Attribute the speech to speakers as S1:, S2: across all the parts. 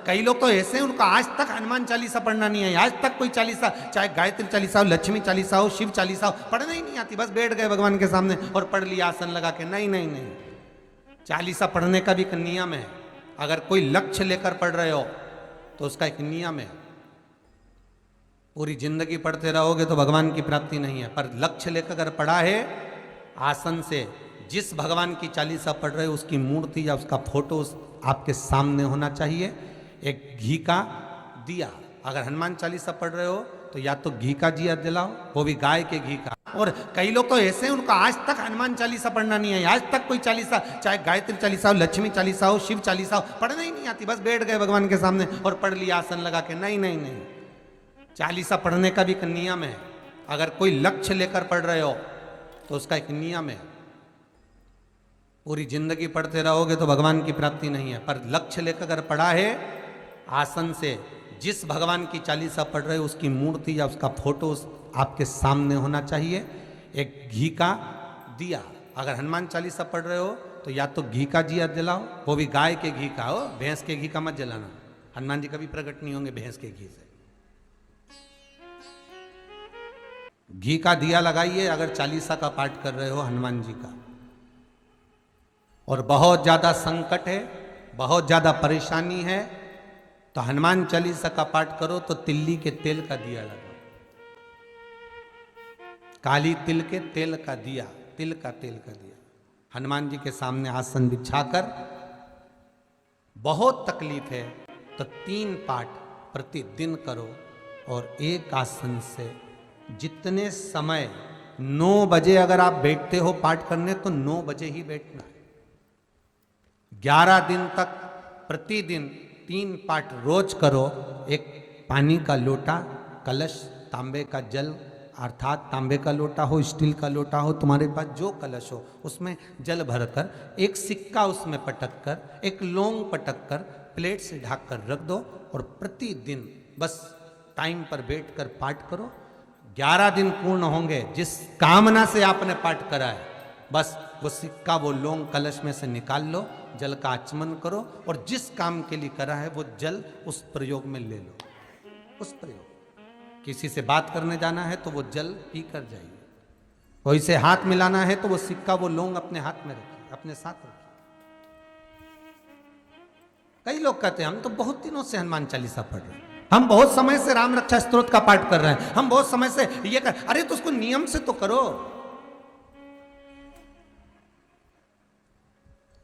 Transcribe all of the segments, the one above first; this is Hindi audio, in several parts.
S1: कई लोग तो ऐसे हैं, उनको आज तक हनुमान चालीसा पढ़ना नहीं है, आज तक कोई चालीसा, चाहे गायत्री चालीसा हो, लक्ष्मी चालीसा हो, शिव चालीसा हो, पढ़ना ही नहीं आती। बस बैठ गए भगवान के सामने और पढ़ लिया आसन लगा के। नहीं नहीं नहीं, चालीसा पढ़ने का भी एक नियम है। अगर कोई लक्ष्य लेकर पढ़ रहे हो तो उसका एक नियम है। पूरी जिंदगी पढ़ते रहोगे तो भगवान की प्राप्ति नहीं है, पर लक्ष्य लेकर अगर पढ़ा है आसन से, जिस भगवान की चालीसा पढ़ रहे हो उसकी मूर्ति या उसका फोटो आपके सामने होना चाहिए। एक घी का दिया, अगर हनुमान चालीसा पढ़ रहे हो तो या तो घी का दिया जलाओ, वो भी गाय के घी का। और कई लोग तो ऐसे हैं, उनको आज तक हनुमान चालीसा पढ़ना नहीं है, आज तक कोई चालीसा, चाहे गायत्री चालीसा हो, लक्ष्मी चालीसा हो, शिव चालीसा हो, पढ़ना ही नहीं आती। बस बैठ गए भगवान के सामने और पढ़ लिया आसन लगा के। नहीं नहीं नहीं, चालीसा पढ़ने का भी एक नियम है। अगर कोई लक्ष्य लेकर पढ़ रहे हो तो उसका एक नियम है। पूरी जिंदगी पढ़ते रहोगे तो भगवान की प्राप्ति नहीं है, पर लक्ष्य लेकर अगर पढ़ा है आसन से, जिस भगवान की चालीसा पढ़ रहे हो उसकी मूर्ति या उसका फोटो आपके सामने होना चाहिए। एक घी का दिया, अगर हनुमान चालीसा पढ़ रहे हो तो या तो घी का दिया जलाओ, वो भी गाय के घी का हो, भैंस के घी का मत जलाना। हनुमान जी कभी प्रकट नहीं होंगे भैंस के घी से। घी का दिया लगाइए अगर चालीसा का पाठ कर रहे हो हनुमान जी का। और बहुत ज़्यादा संकट है, बहुत ज़्यादा परेशानी है, तो हनुमान चालीसा का पाठ करो तो तिल्ली के तेल का दिया लगाओ, काली तिल के तेल का दिया, तिल का तेल का दिया हनुमान जी के सामने आसन बिछाकर। बहुत तकलीफ है तो 3 पाठ प्रतिदिन करो। और एक आसन से जितने समय, 9 बजे अगर आप बैठते हो पाठ करने तो 9 बजे ही बैठना है। 11 दिन तक प्रतिदिन 3 पाठ रोज करो। एक पानी का लोटा, कलश, तांबे का जल, अर्थात तांबे का लोटा हो, स्टील का लोटा हो, तुम्हारे पास जो कलश हो उसमें जल भरकर, एक सिक्का उसमें पटक कर, एक लौंग पटक कर प्लेट से ढक कर रख दो और प्रतिदिन बस टाइम पर बैठकर पाठ करो। 11 दिन पूर्ण होंगे, जिस कामना से आपने पाठ करा है बस वो सिक्का, वो लौंग कलश में से निकाल लो, जल का आचमन करो और जिस काम के लिए करा है वो जल उस प्रयोग में ले लो। उस प्रयोग, किसी से बात करने जाना है तो वो जल पी कर जाइए, कोई से हाथ मिलाना है तो वो सिक्का, वो लौंग अपने हाथ में रखिए, अपने साथ रखिए। कई लोग कहते हैं हम तो बहुत दिनों से हनुमान चालीसा पढ़ रहे हैं, हम बहुत समय से राम रक्षा स्तोत्र का पाठ कर रहे हैं, हम बहुत समय से ये कर। अरे तो उसको नियम से तो करो।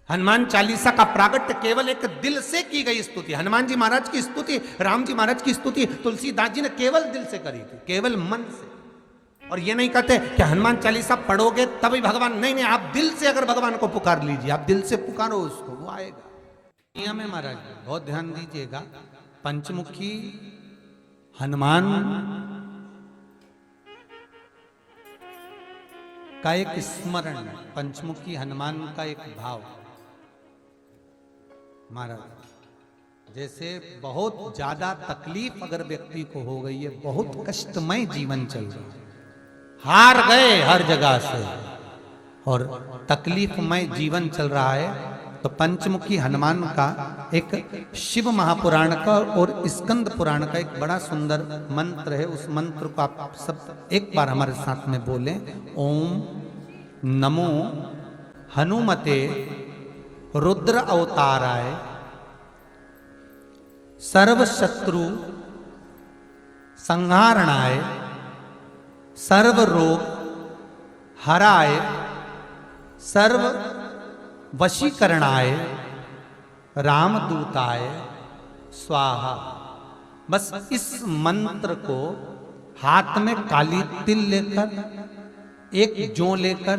S1: हनुमान चालीसा का प्रागट्य केवल एक दिल से की गई स्तुति। हनुमान जी महाराज की स्तुति, राम जी महाराज की स्तुति तुलसीदास जी ने केवल दिल से करी थी, केवल मन से। और ये नहीं कहते कि हनुमान चालीसा पढ़ोगे तभी भगवान, नहीं नहीं, आप दिल से अगर भगवान को पुकार लीजिए, आप दिल से पुकारो उसको, वो आएगा। नियम है महाराज, बहुत ध्यान दीजिएगा। पंचमुखी हनुमान का एक स्मरण, पंचमुखी हनुमान का एक भाव। महाराज जैसे बहुत ज्यादा तकलीफ अगर व्यक्ति को हो गई है, बहुत कष्टमय जीवन चल रहा है, हार गए हर जगह से और तकलीफमय जीवन चल रहा है, तो पंचमुखी हनुमान का एक शिव महापुराण का और स्कंद पुराण का एक बड़ा सुंदर मंत्र है। उस मंत्र को आप सब एक बार हमारे साथ में बोलें। ओम नमो हनुमते रुद्र अवताराय सर्व शत्रु संहारणाय सर्व रोग हराय सर्व वशीकरणाय रामदूताय स्वाहा। बस इस मंत्र को हाथ में काली तिल लेकर, एक जौ लेकर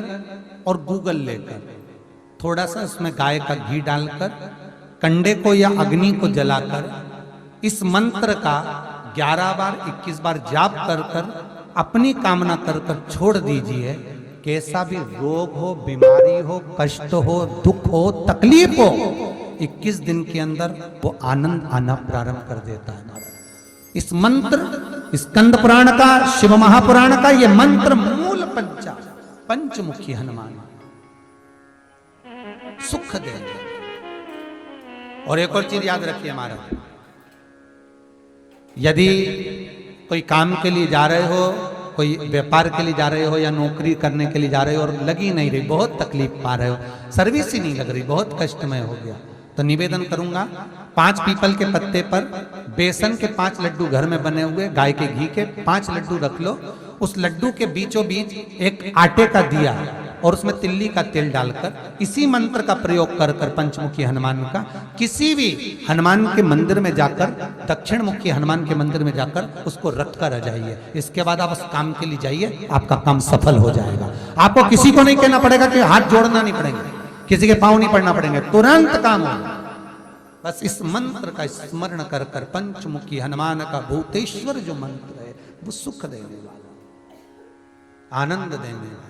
S1: और गूगल लेकर, थोड़ा सा उसमें गाय का घी डालकर, कंडे को या अग्नि को जलाकर इस मंत्र का 11 बार 21 बार जाप कर कर अपनी कामना कर कर छोड़ दीजिए। कैसा भी रोग हो, बीमारी हो, कष्ट हो, दुख हो, तकलीफ हो, 21 दिन के अंदर वो आनंद आना प्रारंभ कर देता है। महाराज इस मंत्र, स्कंद पुराण का, शिव महापुराण का ये मंत्र मूल पंचमुखी हनुमान सुख देंगे। और एक और चीज याद रखिए महाराज, यदि कोई काम के लिए जा रहे हो, कोई व्यापार के लिए जा रहे हो या नौकरी करने के लिए जा रहे हो और लगी नहीं रही, बहुत तकलीफ पा रहे हो, सर्विस ही नहीं लग रही, बहुत कष्टमय हो गया, तो निवेदन करूंगा 5 पीपल के पत्ते पर बेसन के 5 लड्डू घर में बने हुए गाय के घी के 5 लड्डू रख लो, उस लड्डू के बीचों बीच एक आटे का दिया और उसमें तिल्ली का तेल डालकर इसी मंत्र का प्रयोग कर कर पंचमुखी हनुमान का किसी भी हनुमान के मंदिर में जाकर, दक्षिण मुखी हनुमान के मंदिर में जाकर उसको रख कर आ जाइए। इसके बाद आप उस काम के लिए जाइए, आपका काम सफल हो जाएगा। आपको किसी को नहीं कहना पड़ेगा कि हाथ जोड़ना नहीं पड़ेंगे, किसी के पांव नहीं पड़ना पड़ेंगे, तुरंत काम होगा। बस इस मंत्र का स्मरण कर कर पंचमुखी हनुमान का भूतेश्वर जो मंत्र है वो सुख देने वाला, आनंद देने वाला,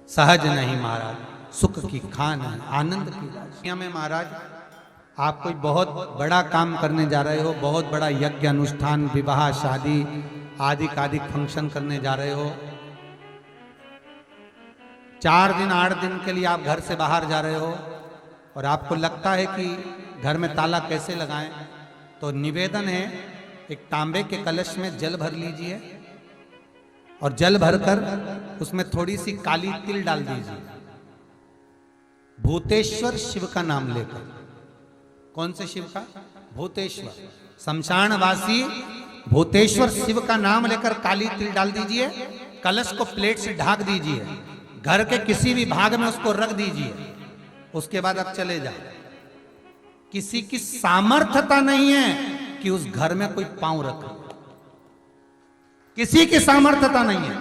S1: सहज नहीं महाराज, सुख की खान है, आनंद की राशि में। महाराज आप कोई बहुत बड़ा काम करने जा रहे हो, बहुत बड़ा यज्ञ अनुष्ठान, विवाह, शादी आदि आदि फंक्शन करने जा रहे हो, 4 दिन 8 दिन के लिए आप घर से बाहर जा रहे हो और आपको लगता है कि घर में ताला कैसे लगाएं, तो निवेदन है एक तांबे के कलश में जल भर लीजिए और जल भरकर उसमें थोड़ी सी काली तिल डाल दीजिए, भूतेश्वर शिव का नाम लेकर। कौन से शिव का? भूतेश्वर, शमशानवासी भूतेश्वर शिव का नाम लेकर काली तिल डाल दीजिए, कलश को प्लेट से ढक दीजिए, घर के किसी भी भाग में उसको रख दीजिए। उसके बाद आप चले जाओ। किसी की सामर्थ्यता नहीं है कि उस घर में कोई पांव रखे, किसी की सामर्थ्यता नहीं है।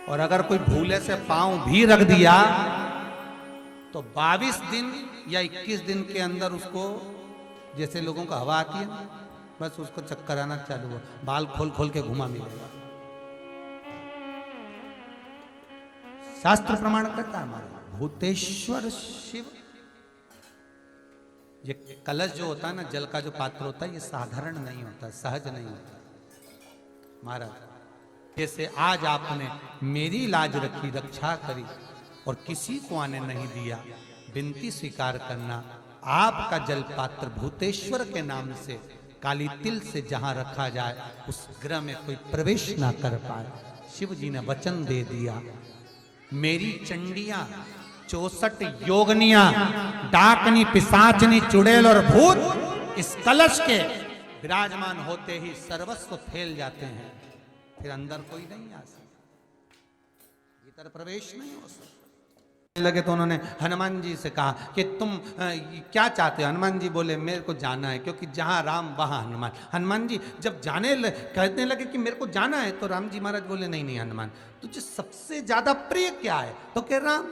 S1: और अगर कोई भूले से पांव भी रख दिया तो 22 दिन या 21 दिन के अंदर उसको, जैसे लोगों को हवा आती है, बस उसको चक्कर आना चालू हो, बाल खोल खोल के घुमा मिलेगा। शास्त्र प्रमाण करता है हमारा भूतेश्वर शिव। ये कलश जो होता है ना, जल का जो पात्र होता है, ये साधारण नहीं होता, सहज नहीं होता महाराज। जैसे आज आपने मेरी लाज रखी, रक्षा करी और किसी को आने नहीं दिया, विनती स्वीकार करना। आपका जल पात्र भूतेश्वर के नाम से काली तिल से जहां रखा जाए उस गृह में कोई प्रवेश ना कर पाए। शिव जी ने वचन दे दिया, मेरी चंडियां 64 योगनियां, डाकनी, पिशाचनी, चुड़ैल और भूत इस कलश के विराजमान होते ही सर्वस्व फैल जाते हैं, फिर अंदर कोई नहीं आ सकता, भीतर प्रवेश नहीं हो सकता। लगे तो उन्होंने हनुमान जी से कहा कि तुम क्या चाहते हो? हनुमान जी बोले मेरे को जाना है, क्योंकि जहां राम वहां हनुमान। हनुमान जी जब कहने लगे कि मेरे को जाना है, तो राम जी महाराज बोले नहीं नहीं हनुमान, तुझे सबसे ज्यादा प्रिय क्या है? तो कह राम।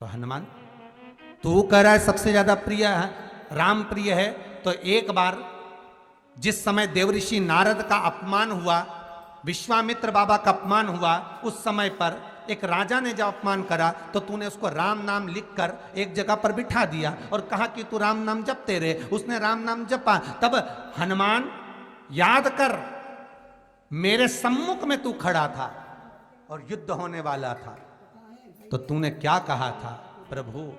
S1: तो हनुमान तू कह रहा है सबसे ज्यादा प्रिय है, राम प्रिय है, तो एक बार जिस समय देवऋषि नारद का अपमान हुआ, विश्वामित्र बाबा का अपमान हुआ, उस समय पर एक राजा ने जब अपमान करा तो तूने उसको राम नाम लिखकर एक जगह पर बिठा दिया और कहा कि तू राम नाम जपते रहे। उसने राम नाम जपा। तब हनुमान याद कर, मेरे सम्मुख में तू खड़ा था और युद्ध होने वाला था, तो तूने क्या कहा था? प्रभु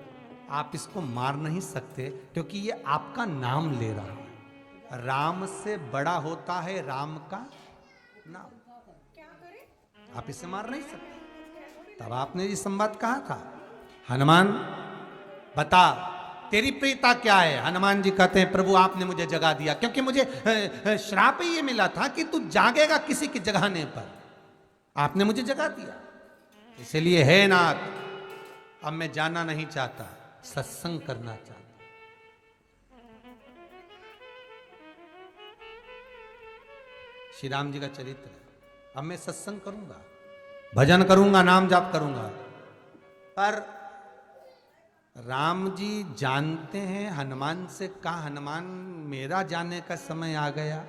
S1: आप इसको मार नहीं सकते क्योंकि ये आपका नाम ले रहा है, राम से बड़ा होता है राम का नाम, आप इसे मार नहीं सकते। तब आपने ये संवाद कहा था, हनुमान बता तेरी प्रियता क्या है? हनुमान जी कहते हैं प्रभु आपने मुझे जगा दिया, क्योंकि मुझे श्राप ही ये मिला था कि तू जागेगा किसी के जगाने पर, आपने मुझे जगा दिया, इसलिए है नाथ अब मैं जाना नहीं चाहता, सत्संग करना चाहता। श्री राम जी का चरित्र है। अब मैं सत्संग करूंगा, भजन करूंगा, नाम जाप करूंगा, पर राम जी जानते हैं हनुमान से कहा, हनुमान मेरा जाने का समय आ गया,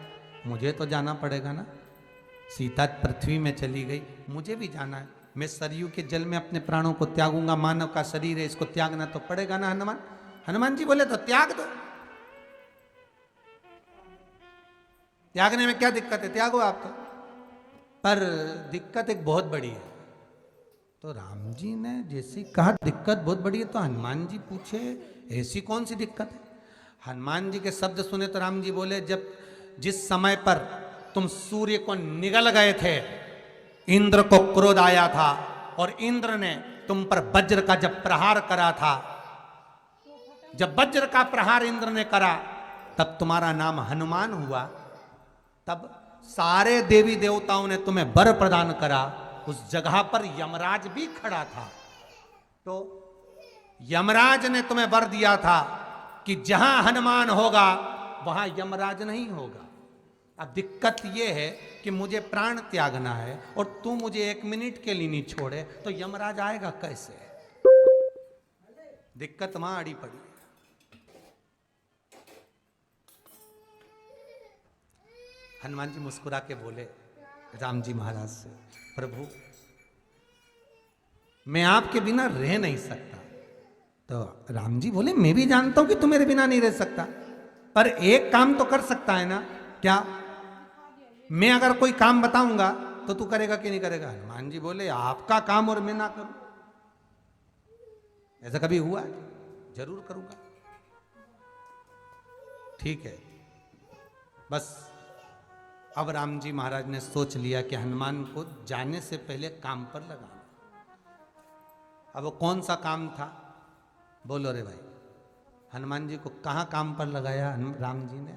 S1: मुझे तो जाना पड़ेगा ना। सीता पृथ्वी में चली गई, मुझे भी जाना है, मैं सरयू के जल में अपने प्राणों को त्यागूंगा, मानव का शरीर है इसको त्यागना तो पड़ेगा ना हनुमान। हनुमान जी बोले तो त्याग दो, त्यागने में क्या दिक्कत है, त्यागो आप तो, पर दिक्कत एक बहुत बड़ी है। तो राम जी ने जैसे कहा दिक्कत बहुत बड़ी है, तो हनुमान जी पूछे ऐसी कौन सी दिक्कत है? हनुमान जी के शब्द सुने तो राम जी बोले, जब जिस समय पर तुम सूर्य को निगल गए थे, इंद्र को क्रोध आया था और इंद्र ने तुम पर वज्र का जब प्रहार करा था, जब वज्र का प्रहार इंद्र ने करा तब तुम्हारा नाम हनुमान हुआ। तब सारे देवी देवताओं ने तुम्हें वर प्रदान करा। उस जगह पर यमराज भी खड़ा था, तो यमराज ने तुम्हें वर दिया था कि जहां हनुमान होगा वहां यमराज नहीं होगा। अब दिक्कत यह है कि मुझे प्राण त्यागना है और तू मुझे 1 मिनट के लिए नहीं छोड़े तो यमराज आएगा कैसे? दिक्कत वहां अड़ी पड़ी। हनुमान जी मुस्कुरा के बोले राम जी महाराज से, प्रभु मैं आपके बिना रह नहीं सकता। तो राम जी बोले, मैं भी जानता हूं कि तू मेरे बिना नहीं रह सकता, पर एक काम तो कर सकता है ना। क्या? मैं अगर कोई काम बताऊंगा तो तू करेगा कि नहीं करेगा? हनुमान जी बोले, आपका काम और मैं ना करूं, ऐसा कभी हुआ? जरूर करूंगा। ठीक है। बस अब राम जी महाराज ने सोच लिया कि हनुमान को जाने से पहले काम पर लगाना। अब वो कौन सा काम था? बोलो रे भाई। हनुमान जी को कहां काम पर लगाया राम जी ने?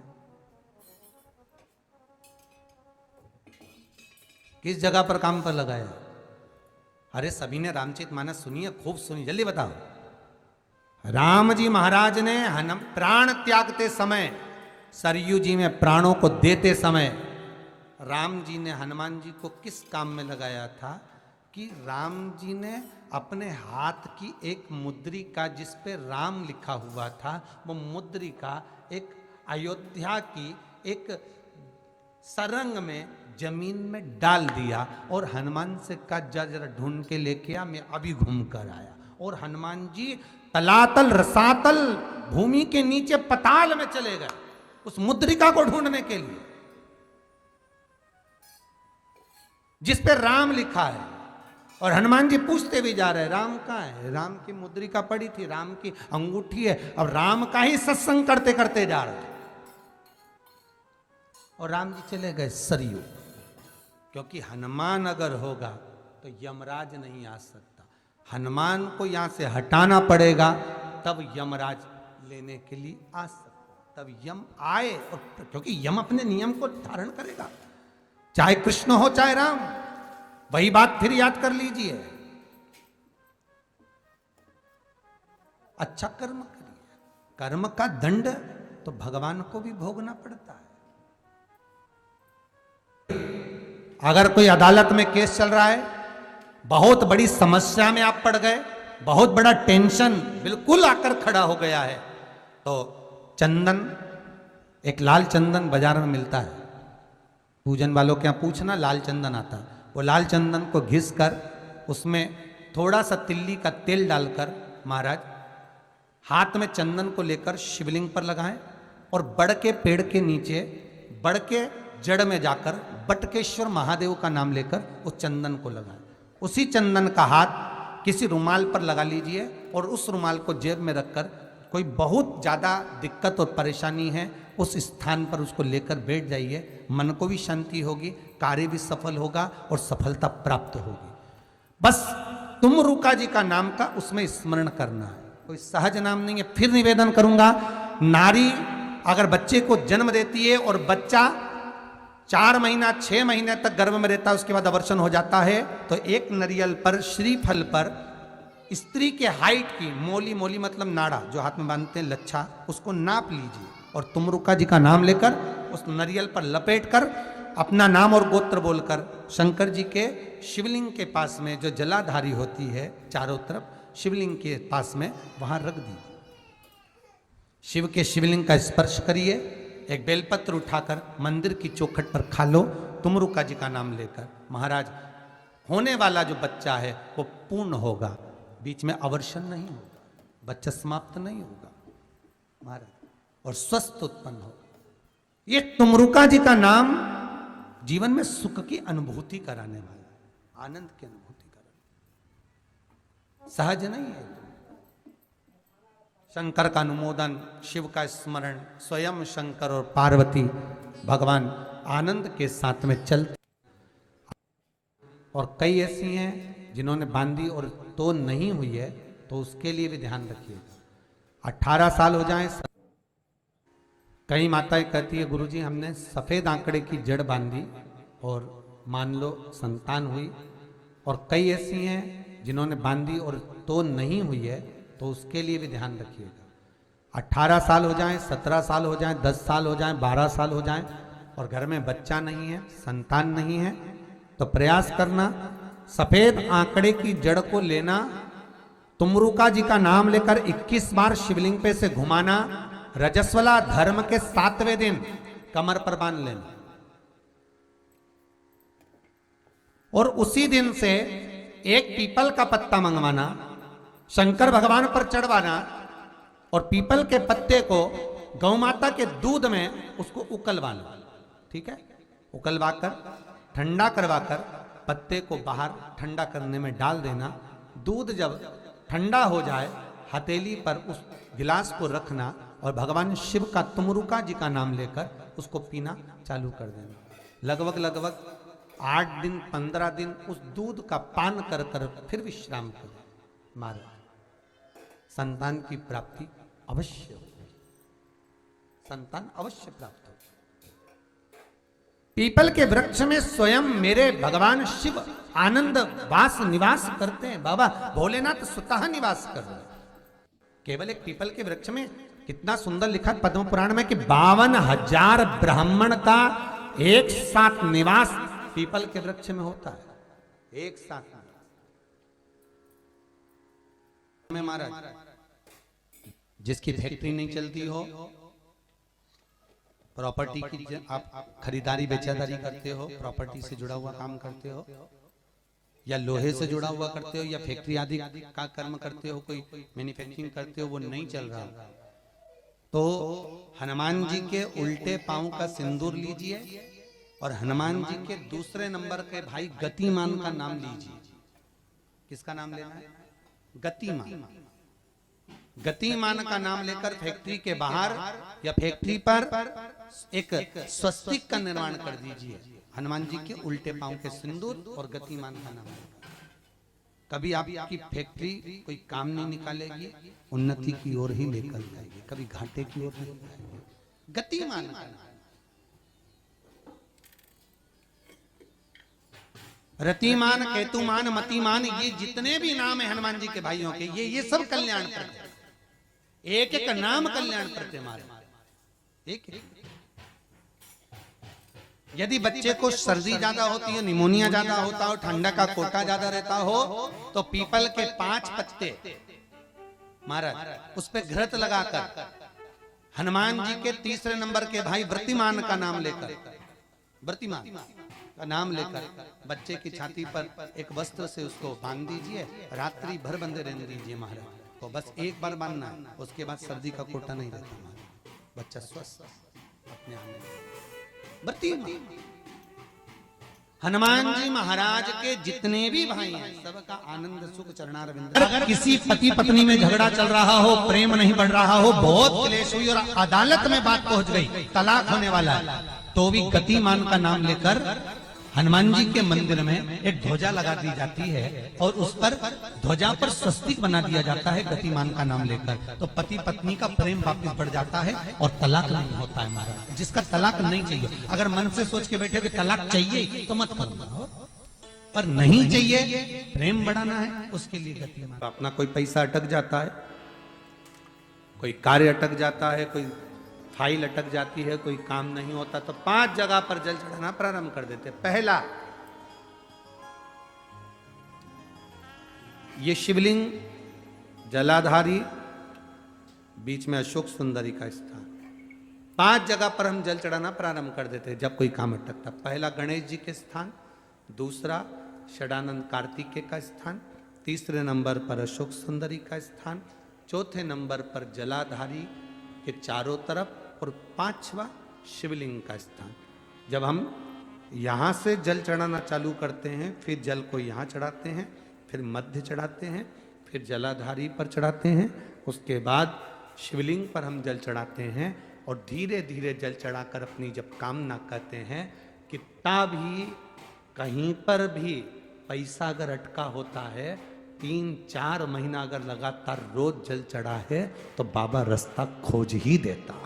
S1: किस जगह पर काम पर लगाया? अरे सभी ने रामचरितमानस सुनी है, खूब सुनी, जल्दी बताओ। राम जी महाराज ने प्राण त्यागते समय, सरयू जी में प्राणों को देते समय, राम जी ने हनुमान जी को किस काम में लगाया था कि राम जी ने अपने हाथ की एक मुद्रिका जिस पे राम लिखा हुआ था, वो मुद्रिका एक अयोध्या की एक सरंग में जमीन में डाल दिया और हनुमान से कहा जा जरा ढूंढ के लेके आ, मैं अभी घूम कर आया। और हनुमान जी तलातल रसातल भूमि के नीचे पताल में चले गए उस मुद्रिका को ढूंढने के लिए जिस पे राम लिखा है। और हनुमान जी पूछते भी जा रहे हैं, राम कहाँ है? राम की मुद्रिका पड़ी थी, राम की अंगूठी है। अब राम का ही सत्संग करते करते जा रहे हैं और राम जी चले गए सरयू, क्योंकि हनुमान अगर होगा तो यमराज नहीं आ सकता। हनुमान को यहां से हटाना पड़ेगा तब यमराज लेने के लिए आ सकता, तब यम आए। और क्योंकि यम अपने नियम को धारण करेगा, चाहे कृष्ण हो चाहे राम। वही बात फिर याद कर लीजिए, अच्छा कर्म करिए, कर्म का दंड तो भगवान को भी भोगना पड़ता है। अगर कोई अदालत में केस चल रहा है, बहुत बड़ी समस्या में आप पड़ गए, बहुत बड़ा टेंशन बिल्कुल आकर खड़ा हो गया है, तो चंदन, एक लाल चंदन बाजार में मिलता है, पूजन वालों के यहाँ पूछना, लाल चंदन आता है। वो लाल चंदन को घिस कर उसमें थोड़ा सा तिल्ली का तेल डालकर महाराज हाथ में चंदन को लेकर शिवलिंग पर लगाएं और बड़ के पेड़ के नीचे, बड़ के जड़ में जाकर बटकेश्वर महादेव का नाम लेकर उस चंदन को लगाएं। उसी चंदन का हाथ किसी रुमाल पर लगा लीजिए और उस रुमाल को जेब में रखकर कोई बहुत ज़्यादा दिक्कत और परेशानी है उस स्थान पर उसको लेकर बैठ जाइए। मन को भी शांति होगी, कार्य भी सफल होगा और सफलता प्राप्त होगी। बस तुम रुका जी का नाम का उसमें स्मरण करना है, कोई सहज नाम नहीं है। फिर निवेदन करूंगा, नारी अगर बच्चे को जन्म देती है और बच्चा 4 महीना 6 महीने तक गर्भ में रहता है, उसके बाद अवर्षण हो जाता है, तो एक नरियल पर, श्रीफल पर स्त्री के हाइट की मोली, मोली मतलब नाड़ा जो हाथ में बांधते हैं, लच्छा, उसको नाप लीजिए और तुमरुका जी का नाम लेकर उस नरियल पर लपेट कर अपना नाम और गोत्र बोलकर शंकर जी के शिवलिंग के पास में जो जलाधारी होती है चारों तरफ, शिवलिंग के पास में वहां रख दीजिए। शिव के शिवलिंग का स्पर्श करिए, एक बेलपत्र उठाकर मंदिर की चौखट पर खा लो तुमरुका जी का नाम लेकर। महाराज होने वाला जो बच्चा है वो पूर्ण होगा, बीच में अवर्षण नहीं होगा, बच्चा समाप्त नहीं होगा महाराज, और स्वस्थ उत्पन्न होगा। ये तुमरुका जी का नाम जीवन में सुख की अनुभूति कराने वाला है, आनंद की अनुभूति कराने, सहज नहीं है। शंकर का अनुमोदन, शिव का स्मरण, स्वयं शंकर और पार्वती भगवान आनंद के साथ में चलते। और कई ऐसी हैं जिन्होंने बांधी और तो नहीं हुई है, तो उसके लिए भी ध्यान रखिएगा। 18 साल हो जाएं। कई माताएं कहती है गुरुजी हमने सफेद आंकड़े की जड़ बांधी और मान लो संतान हुई। और कई ऐसी हैं जिन्होंने बांधी और तो नहीं हुई है, तो उसके लिए भी ध्यान रखिएगा। 18 साल हो जाएं, 17 साल हो जाएं, 10 साल हो जाएं, 12 साल हो जाएं और घर में बच्चा नहीं है, संतान नहीं है, तो प्रयास करना सफेद आंकड़े की जड़ को लेना, तुमरुका जी का नाम लेकर 21 बार शिवलिंग पे से घुमाना, रजस्वला धर्म के 7वें दिन कमर पर बांध लेना और उसी दिन से एक पीपल का पत्ता मंगवाना, शंकर भगवान पर चढ़वाना और पीपल के पत्ते को गौ माता के दूध में उसको उकलवाना। ठीक है, उकलवाकर ठंडा करवाकर पत्ते को बाहर ठंडा करने में डाल देना। दूध जब ठंडा हो जाए हथेली पर उस गिलास को रखना और भगवान शिव का तुमरुका जी का नाम लेकर उसको पीना चालू कर देना। लगभग 8 दिन 15 दिन उस दूध का पान कर कर फिर विश्राम करें। मारे संतान की प्राप्ति अवश्य हो, संतान अवश्य प्राप्त हो। पीपल के वृक्ष में स्वयं मेरे भगवान शिव आनंद वास निवास करते हैं। बाबा भोलेनाथ स्वतः निवास कर रहे हैं। केवल एक पीपल के वृक्ष में कितना सुंदर लिखा पद्म पुराण में कि 52,000 ब्राह्मण का एक साथ निवास पीपल के वृक्ष में होता है। एक साथ में महाराज जिसकी फैक्ट्री नहीं चलती हो, प्रॉपर्टी की आप खरीदारी बेचादारी करते हो, प्रॉपर्टी से जुड़ा हुआ काम करते हो या लोहे से जुड़ा हुआ करते हो या फैक्ट्री आदि का कर्म करते हो, कोई मैन्युफैक्चरिंग करते हो, वो नहीं चल रहा, तो हनुमान जी के उल्टे पांव का सिंदूर लीजिए और हनुमान जी के दूसरे नंबर के भाई गतिमान का नाम लीजिए। किसका नाम लेना है? गतिमान। गतिमान का नाम लेकर फैक्ट्री के बाहर या फैक्ट्री पर एक स्वस्तिक का निर्माण कर दीजिए। हनुमान जी के उल्टे पांव के सिंदूर और गतिमान का नाम लेकर कभी आपकी फैक्ट्री कोई काम नहीं निकालेगी, उन्नति की ओर ही लेकर जाएगी, कभी घाटे की ओर नहीं जाएगी। गतिमान का नाम, रतिमान, केतुमान, मतिमान, ये जितने भी नाम है हनुमान जी के भाइयों के, ये सब कल्याण करते, एक एक नाम कल्याण करते मारे। एक यदि बच्चे को सर्दी ज्यादा होती है, निमोनिया ज्यादा होता हो, ठंडा का कोटा ज्यादा रहता हो, तो पीपल के 5 पत्ते महाराज उस पे घृत लगाकर हनुमान जी के तीसरे नंबर के भाई व्रतिमान का नाम लेकर, व्रतिमान का नाम लेकर बच्चे की छाती पर एक वस्त्र से उसको बांध दीजिए, रात्रि भर बंधे रहने दीजिए महाराज। तो बस एक बार बांधना है, उसके बाद सर्दी का कोटा नहीं रहता महाराज, बच्चा स्वस्थ अपने आप में। हनुमान जी महाराज के जितने भी भाई हैं सबका आनंद सुख चरणारविंद। अगर किसी पति पत्नी में झगड़ा चल रहा हो, प्रेम नहीं बढ़ रहा हो, बहुत क्लेश हुई और अदालत में बात पहुंच गई, तलाक होने वाला है, तो भी गतिमान का नाम लेकर हनुमान जी के मंदिर में एक ध्वजा लगा दी जाती है और उस पर ध्वजा पर स्वस्तिक बना दिया जाता है गतिमान का नाम लेकर। तो पति पत्नी का प्रेम वापस बढ़ जाता है और तलाक नहीं होता है महाराज। जिसका तलाक नहीं चाहिए, अगर मन से सोच के बैठे कि तलाक चाहिए तो मत करना, पर नहीं चाहिए, प्रेम बढ़ाना है, उसके लिए गतिमान। अपना कोई पैसा अटक जाता है, कोई कार्य अटक जाता है, कोई फाइल अटक जाती है, कोई काम नहीं होता, तो 5 जगह पर जल चढ़ाना प्रारंभ कर देते। पहला, ये शिवलिंग जलाधारी, बीच में अशोक सुंदरी का स्थान, 5 जगह पर हम जल चढ़ाना प्रारंभ कर देते जब कोई काम अटकता। पहला गणेश जी के स्थान, दूसरा षडानंद कार्तिकेय का स्थान, तीसरे नंबर पर अशोक सुंदरी का स्थान, चौथे नंबर पर जलाधारी के चारों तरफ और 5वां शिवलिंग का स्थान। जब हम यहाँ से जल चढ़ाना चालू करते हैं, फिर जल को यहाँ चढ़ाते हैं, फिर मध्य चढ़ाते हैं, फिर जलाधारी पर चढ़ाते हैं, उसके बाद शिवलिंग पर हम जल चढ़ाते हैं और धीरे धीरे जल चढ़ाकर अपनी जब कामना करते हैं, कितना भी कहीं पर भी पैसा अगर अटका होता है, 3-4 महीना अगर लगातार रोज जल चढ़ा है तो बाबा रास्ता खोज ही देता है,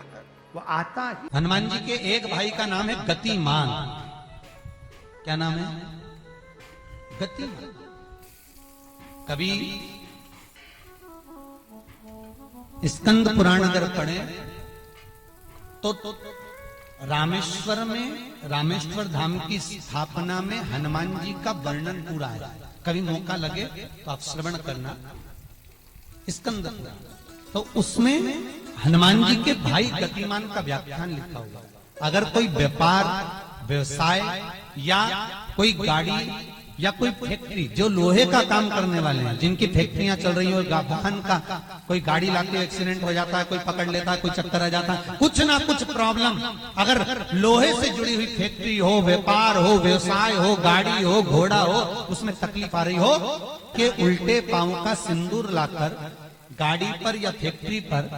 S1: वो आता है। हनुमान जी के एक भाई का नाम है गतिमान। क्या नाम है? गतिमान। कभी स्कंद पुराण अगर पढ़े तो रामेश्वर धाम की स्थापना में हनुमान जी का वर्णन पूरा है। कभी मौका लगे तो आप श्रवण करना स्कंद पुराण, तो उसमें हनुमान जी के भाई गतिमान का व्याख्यान लिखा हुआ। अगर कोई व्यापार व्यवसाय या कोई गाड़ी या कोई फैक्ट्री, जो लोहे का काम करने वाले हैं, जिनकी फैक्ट्रियां चल रही हो, वाहन का कोई गाड़ी लाके एक्सीडेंट हो जाता है, कोई पकड़ लेता है, कोई चक्कर आ जाता है, कुछ ना कुछ प्रॉब्लम, अगर लोहे से जुड़ी हुई फैक्ट्री हो, व्यापार हो, व्यवसाय हो, गाड़ी हो, घोड़ा हो, उसमें तकलीफ आ रही हो कि उल्टे पांव का सिंदूर लाकर गाड़ी पर या फैक्ट्री पर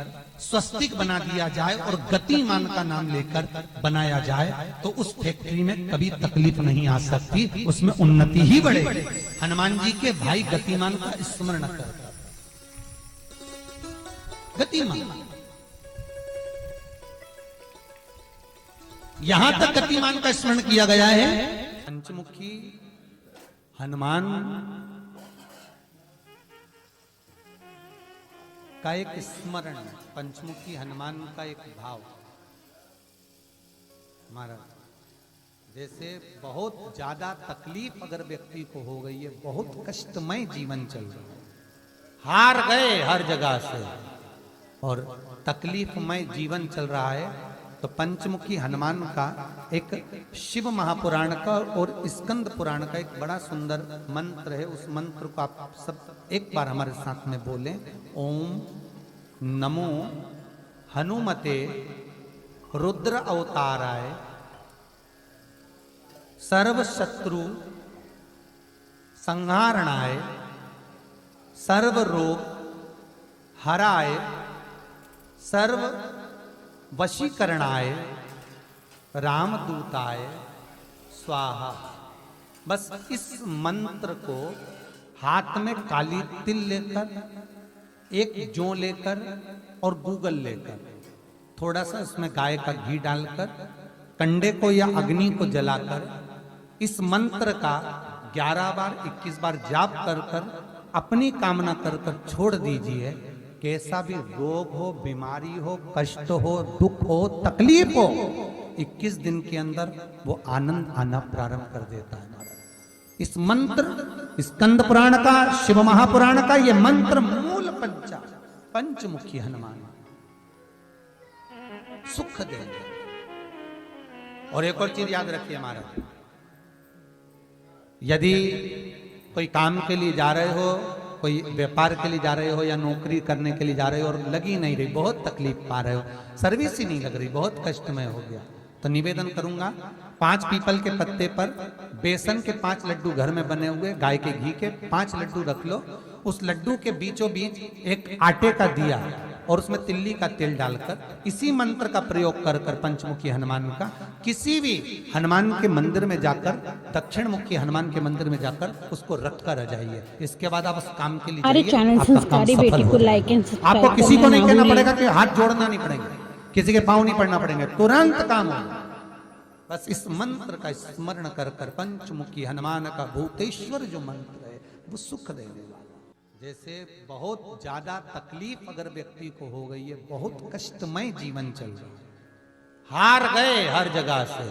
S1: स्वस्तिक बना दिया जाए और गतिमान का नाम लेकर बनाया जाए, तो उस फैक्ट्री में कभी तकलीफ नहीं आ सकती, उसमें उन्नति ही बढ़ेगी। हनुमान जी के भाई गतिमान का स्मरण कर, गतिमान, यहां तक गतिमान का स्मरण किया गया है। पंचमुखी हनुमान का एक स्मरण, पंचमुखी हनुमान का एक भाव। महाराज, जैसे बहुत ज्यादा तकलीफ अगर व्यक्ति को हो गई है, बहुत कष्टमय जीवन चल रहा है, हार गए हर जगह से और तकलीफमय जीवन चल रहा है, तो पंचमुखी हनुमान का एक शिव महापुराण का और स्कंद पुराण का एक बड़ा सुंदर मंत्र है। उस मंत्र को आप सब एक बार हमारे साथ में बोलें। ओम नमो हनुमते रुद्र अवताराय सर्व शत्रु संहारणाय सर्व रोग हराय सर्व वशीकरणाय रामदूताय स्वाहा। बस इस मंत्र को हाथ में काली तिल लेकर, एक जौ लेकर और गूगल लेकर, थोड़ा सा इसमें गाय का घी डालकर, कंडे को या अग्नि को जलाकर इस मंत्र का 11 बार 21 बार जाप कर कर अपनी कामना कर कर छोड़ दीजिए। कैसा भी रोग हो, बीमारी हो, कष्ट हो, दुख हो, तकलीफ हो, 21 दिन के अंदर वो आनंद आना प्रारंभ कर देता है। इस मंत्र, स्कंद पुराण का, शिव महापुराण का ये मंत्र मूल पंचमुखी हनुमान सुख देंगे। और एक और चीज याद रखिए महाराज, यदि कोई काम के लिए जा रहे हो, कोई व्यापार के लिए जा रहे हो या नौकरी करने के लिए जा रहे हो और लगी नहीं रही, बहुत तकलीफ पा रहे हो, सर्विस ही नहीं लग रही, बहुत कष्टमय हो गया, तो निवेदन करूंगा 5 पीपल के पत्ते पर बेसन के 5 लड्डू घर में बने हुए, गाय के घी के 5 लड्डू रख लो, उस लड्डू के बीचों बीच एक आटे का दिया और उसमें तिल्ली का तेल डालकर इसी मंत्र का प्रयोग कर कर पंचमुखी हनुमान का किसी भी हनुमान के मंदिर में जाकर, दक्षिण मुखी हनुमान के मंदिर में जाकर उसको रख कर आ जाइए। इसके बाद आप उस काम के लिए जाइए, आपका काम सफल हो जाएगा। आपको किसी को नहीं कहना पड़ेगा कि हाथ जोड़ना नहीं पड़ेगा, किसी के पांव नहीं पड़ना पड़ेंगे, तुरंत काम होगा। बस इस मंत्र का स्मरण कर कर पंचमुखी हनुमान का भूतेश्वर जो मंत्र है वो सुख देने वाला। जैसे बहुत ज्यादा तकलीफ अगर व्यक्ति को हो गई है, बहुत कष्टमय जीवन चल रहा है, हार गए हर जगह से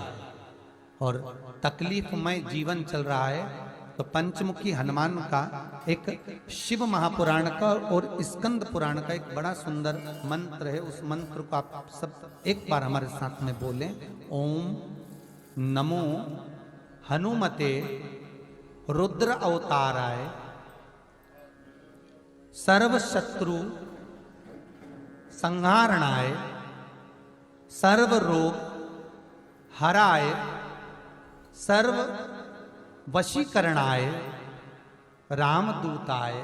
S1: और तकलीफमय जीवन चल रहा है, तो पंचमुखी हनुमान का एक शिव महापुराण का और स्कंद पुराण का एक बड़ा सुंदर मंत्र है। उस मंत्र को आप सब एक बार हमारे साथ में बोलें। ओम नमो हनुमते रुद्र अवताराय सर्व शत्रु संहारणाय सर्व रोग हराय सर्व वशीकरणाय रामदूताय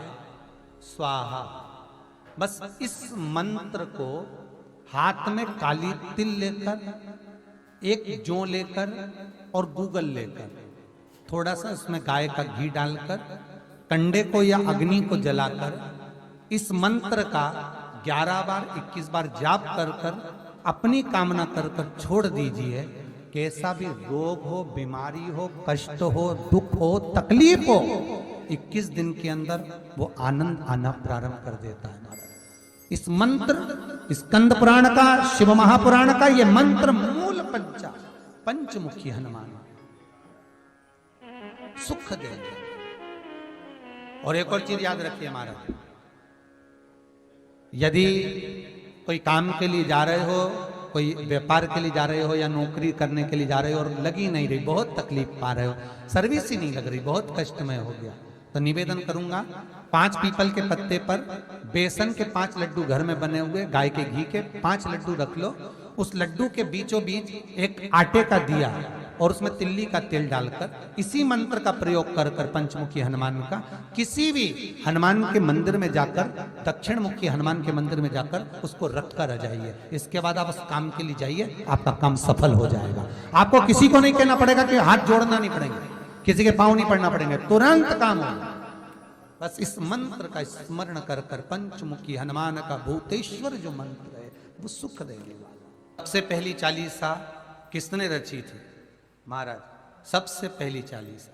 S1: स्वाहा। बस इस मंत्र को हाथ में काली तिल लेकर, एक जौ लेकर और गूगल लेकर, थोड़ा सा उसमें गाय का घी डालकर, कंडे को या अग्नि को जलाकर इस मंत्र का 11 बार 21 बार जाप कर कर अपनी कामना कर कर छोड़ दीजिए। कैसा भी रोग हो, बीमारी हो, कष्ट हो, दुख हो, तकलीफ हो, 21 दिन के अंदर वो आनंद आना प्रारंभ कर देता है। इस मंत्र, स्कंद पुराण का, शिव महापुराण का ये मंत्र मूल पंचमुखी हनुमान सुख देंगे। और एक और चीज याद रखिए महाराज, यदि कोई काम के लिए जा रहे हो, कोई व्यापार के लिए जा रहे हो या नौकरी करने के लिए जा रहे हो और लगी नहीं रही, बहुत तकलीफ पा रहे हो, सर्विस ही नहीं लग रही, बहुत कष्टमय हो गया, तो निवेदन करूंगा 5 पीपल के पत्ते पर बेसन के 5 लड्डू घर में बने हुए, गाय के घी के 5 लड्डू रख लो। उस लड्डू के बीचों बीच एक आटे का दिया और उसमें तिल्ली का तेल डालकर इसी मंत्र का प्रयोग कर कर पंचमुखी हनुमान का किसी भी हनुमान के मंदिर में जाकर, दक्षिण मुखी हनुमान के मंदिर में जाकर उसको रख कर आ जाइए। इसके बाद आप उस काम के लिए जाइए, आपका काम सफल हो जाएगा। आपको किसी को नहीं कहना पड़ेगा कि हाथ जोड़ना नहीं पड़ेंगे, किसी के पांव नहीं पड़ना पड़ेंगे, तुरंत काम होगा। बस इस मंत्र का स्मरण कर कर पंचमुखी हनुमान का भूतेश्वर जो मंत्र है वो सुख देने वाला। सबसे पहली चालीसा किसने रची थी महाराज? सबसे पहली चालीसा।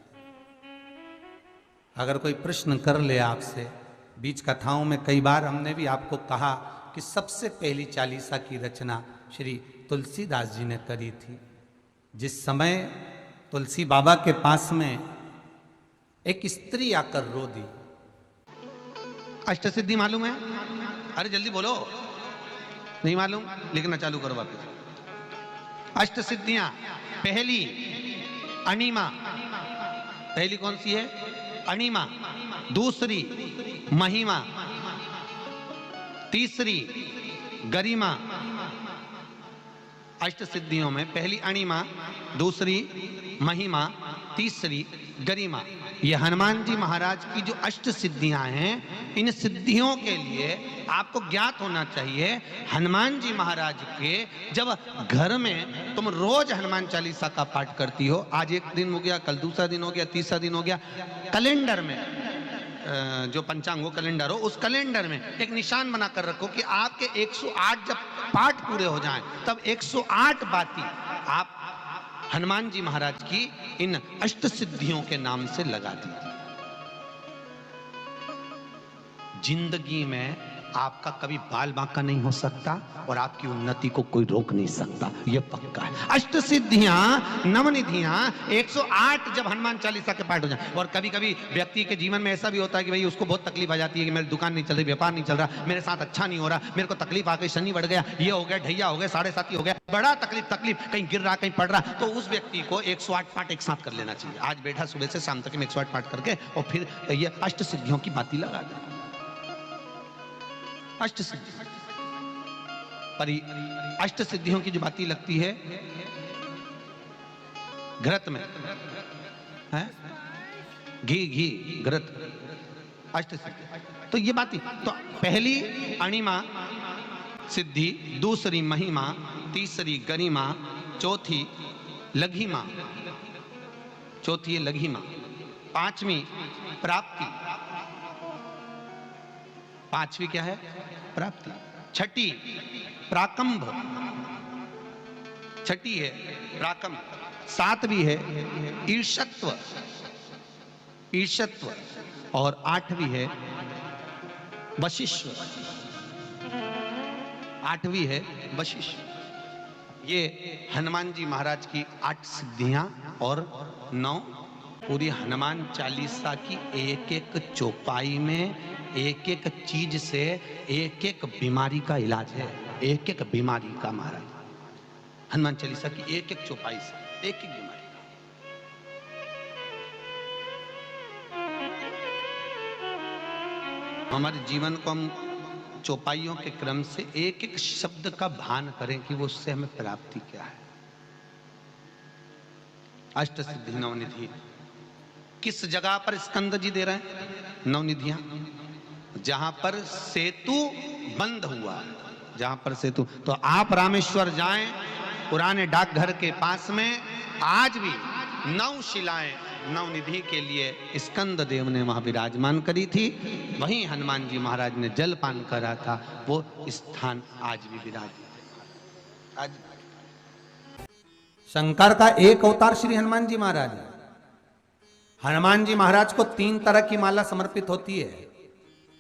S1: अगर कोई प्रश्न कर ले आपसे, बीच कथाओं में कई बार हमने भी आपको कहा कि सबसे पहली चालीसा की रचना श्री तुलसीदास जी ने करी थी। जिस समय तुलसी बाबा के पास में एक स्त्री आकर रो दी। अष्टसिद्धि मालूम है? अरे जल्दी बोलो, नहीं मालूम? लिखना चालू करो वापस। अष्टसिद्धियां, पहली अणिमा, पहली कौन सी है? अणिमा। दूसरी महिमा, तीसरी गरिमा। अष्टसिद्धियों में पहली अणिमा, दूसरी महिमा, तीसरी गरिमा। ये हनुमान जी महाराज की जो अष्ट सिद्धियां हैं, इन सिद्धियों के लिए आपको ज्ञात होना चाहिए, हनुमान जी महाराज के जब घर में तुम रोज हनुमान चालीसा का पाठ करती हो, आज एक दिन हो गया, कल दूसरा दिन हो गया, तीसरा दिन हो गया, कैलेंडर में जो पंचांगो कैलेंडर हो, उस कैलेंडर में एक निशान बनाकर रखो कि आपके 108 जब पाठ पूरे हो जाएं, तब 108 बाती आप हनुमान जी महाराज की इन अष्ट सिद्धियों के नाम से लगा दीजिए। जिंदगी में आपका कभी बाल बांका नहीं हो सकता और आपकी उन्नति को कोई रोक नहीं सकता, यह पक्का है। अष्ट सिद्धियां, नवनिधियां 108 जब हनुमान चालीसा के पाठ हो जाए। और कभी कभी व्यक्ति के जीवन में ऐसा भी होता है कि भाई उसको बहुत तकलीफ आ जाती है कि मेरी दुकान नहीं चल रही, व्यापार नहीं चल रहा, मेरे साथ अच्छा नहीं हो रहा, मेरे को तकलीफ आ गई, शनि बढ़ गया, ये हो गया, ढैया हो गया, 7.5 हो गया, बड़ा तकलीफ, कहीं गिर रहा, कहीं पड़ रहा, तो उस व्यक्ति को 108 पाठ एक साथ कर लेना चाहिए। आज बैठा सुबह से शाम तक में 108 पाठ करके और फिर ये अष्ट सिद्धियों की बाती लगा दे। अष्ट सिद्धि पर अष्ट सिद्धियों की जो बाती लगती है घृत में है, घी घृत, अष्ट सिद्धि। तो ये बाती, तो पहली अणिमा सिद्धि, दूसरी महिमा, तीसरी गरिमा, चौथी लघिमा, चौथी है लघिमा, पांचवी प्राप्ति, पांचवी क्या है? प्राप्ति। छठी प्राकंभ, छठी है प्राकंभ। सातवीं है ईर्षत्व, ईर्षत्व। और आठवीं है वशिष्ठ, आठवीं है वशिष्ठ। ये हनुमान जी महाराज की 8 सिद्धियां और 9 पूरी हनुमान चालीसा की एक एक चौपाई में एक एक चीज से एक एक बीमारी का इलाज है, एक एक बीमारी का महाराज हनुमान चालीसा की एक एक चौपाई से एक एक बीमारी का। हमारे जीवन को हम चौपाइयों के क्रम से एक एक शब्द का भान करें कि वो उससे हमें प्राप्ति क्या है। अष्ट सिद्धि नवनिधि किस जगह पर स्कंद जी दे रहे हैं? नवनिधियां जहां पर सेतु बंद हुआ, जहां पर सेतु, तो आप रामेश्वर जाएं, पुराने डाकघर के पास में आज भी 9 शिलाएं नवनिधि के लिए स्कंद देव ने वहां विराजमान करी थी, वहीं हनुमान जी महाराज ने जलपान करा था, वो स्थान आज भी विराजमान। आज शंकर का एक अवतार श्री हनुमान जी महाराज है। हनुमान जी महाराज को 3 तरह की माला समर्पित होती है,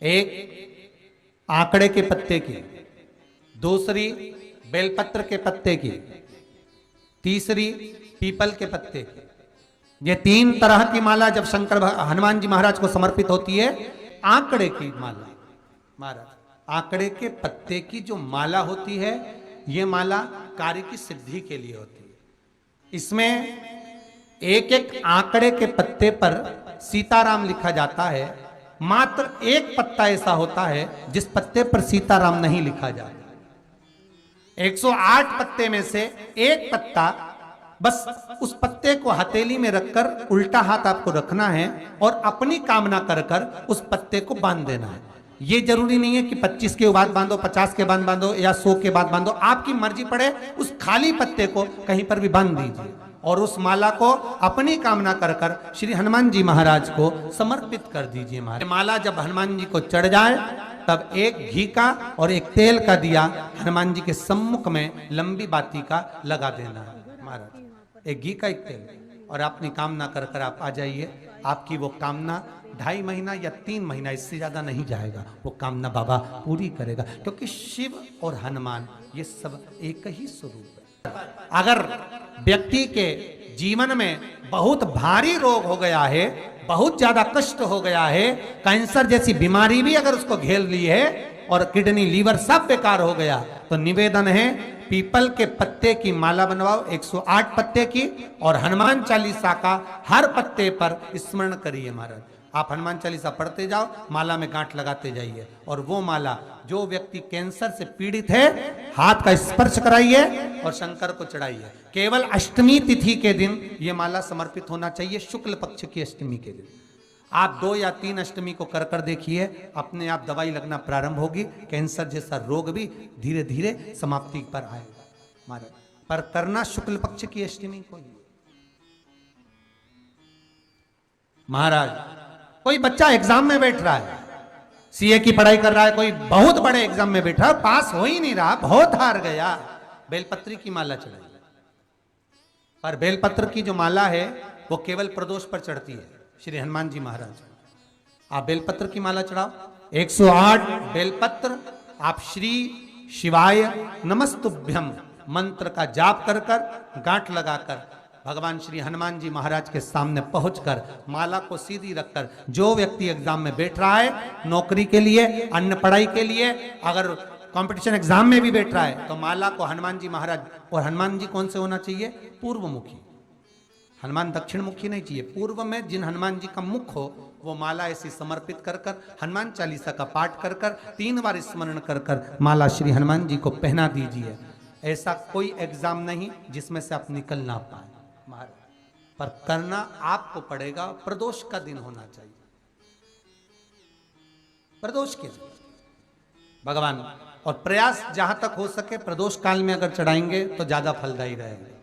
S1: एक आंकड़े के पत्ते की, दूसरी बेलपत्र के पत्ते की, तीसरी पीपल के पत्ते की। ये 3 तरह की माला जब शंकर हनुमान जी महाराज को समर्पित होती है, आंकड़े की माला महाराज, आंकड़े के पत्ते की जो माला होती है, ये माला कार्य की सिद्धि के लिए होती है। इसमें एक एक आंकड़े के पत्ते पर सीताराम लिखा जाता है, मात्र एक पत्ता ऐसा होता है जिस पत्ते पर सीताराम नहीं लिखा जाता। 108 पत्ते में से एक पत्ता, बस उस पत्ते को हथेली में रखकर उल्टा हाथ आपको रखना है और अपनी कामना कर कर उस पत्ते को बांध देना है। ये जरूरी नहीं है कि 25 के बाद बांधो, 50 के बाद बांधो या 100 के बाद बांधो, आपकी मर्जी पड़े, उस खाली पत्ते को कहीं पर भी बांध दीजिए और उस माला को अपनी कामना कर कर श्री हनुमान जी महाराज को समर्पित कर दीजिए। माला जब हनुमान जी को चढ़ जाए, तब एक घी का और एक तेल का दिया हनुमान जी के सम्मुख में लंबी बाती का लगा देना है महाराज, एक घी का एक तेल, और अपनी कामना कर कर आप आ जाइए। आपकी वो कामना 2.5 महीना या 3 महीना, इससे ज्यादा नहीं जाएगा, वो कामना बाबा पूरी करेगा, क्योंकि शिव और हनुमान ये सब एक ही स्वरूप है। अगर व्यक्ति के जीवन में बहुत भारी रोग हो गया है, बहुत ज्यादा कष्ट हो गया है, कैंसर जैसी बीमारी भी अगर उसको घेर ली है और किडनी लीवर सब बेकार हो गया, तो निवेदन है पीपल के पत्ते की माला बनवाओ, 108 पत्ते की, और हनुमान चालीसा का हर पत्ते पर स्मरण करिए महाराज। आप हनुमान चालीसा पढ़ते जाओ, माला में गांठ लगाते जाइए, और वो माला जो व्यक्ति कैंसर से पीड़ित है, हाथ का स्पर्श कराइए और शंकर को चढ़ाइए। केवल अष्टमी तिथि के दिन ये माला समर्पित होना चाहिए, शुक्ल पक्ष की अष्टमी के दिन। आप 2 या 3 अष्टमी को कर कर देखिए, अपने आप दवाई लगना प्रारंभ होगी, कैंसर जैसा रोग भी धीरे धीरे समाप्ति पर आएगा महाराज। पर करना शुक्ल पक्ष की अष्टमी को ही महाराज। कोई बच्चा एग्जाम में बैठ रहा है, सीए की पढ़ाई कर रहा है, कोई बहुत बड़े एग्जाम में बैठा, पास हो ही नहीं रहा, बहुत हार गया, बेलपत्री की माला चढ़ाई। पर बेलपत्र की जो माला है वो केवल प्रदोष पर चढ़ती है श्री हनुमान जी महाराज। आप बेलपत्र की माला चढ़ाओ, 108 बेलपत्र, आप श्री शिवाय नमस्तुभ्यम मंत्र का जाप कर कर गांठ लगाकर भगवान श्री हनुमान जी महाराज के सामने पहुंचकर माला को सीधी रखकर, जो व्यक्ति एग्जाम में बैठ रहा है, नौकरी के लिए, अन्य पढ़ाई के लिए, अगर कंपटीशन एग्जाम में भी बैठ रहा है, तो माला को हनुमान जी महाराज, और हनुमान जी कौन से होना चाहिए? पूर्वमुखी। हनुमान दक्षिण मुखी नहीं चाहिए, पूर्व में जिन हनुमान जी का मुख हो वो माला ऐसी समर्पित कर कर हनुमान चालीसा का पाठ कर कर 3 बार स्मरण कर कर माला श्री हनुमान जी को पहना दीजिए। ऐसा कोई एग्जाम नहीं जिसमें से आप निकल ना पाए महाराज, पर करना आपको पड़ेगा। प्रदोष का दिन होना चाहिए, प्रदोष के दिन भगवान, और प्रयास जहां तक हो सके प्रदोष काल में अगर चढ़ाएंगे तो ज्यादा फलदायी रहेगा।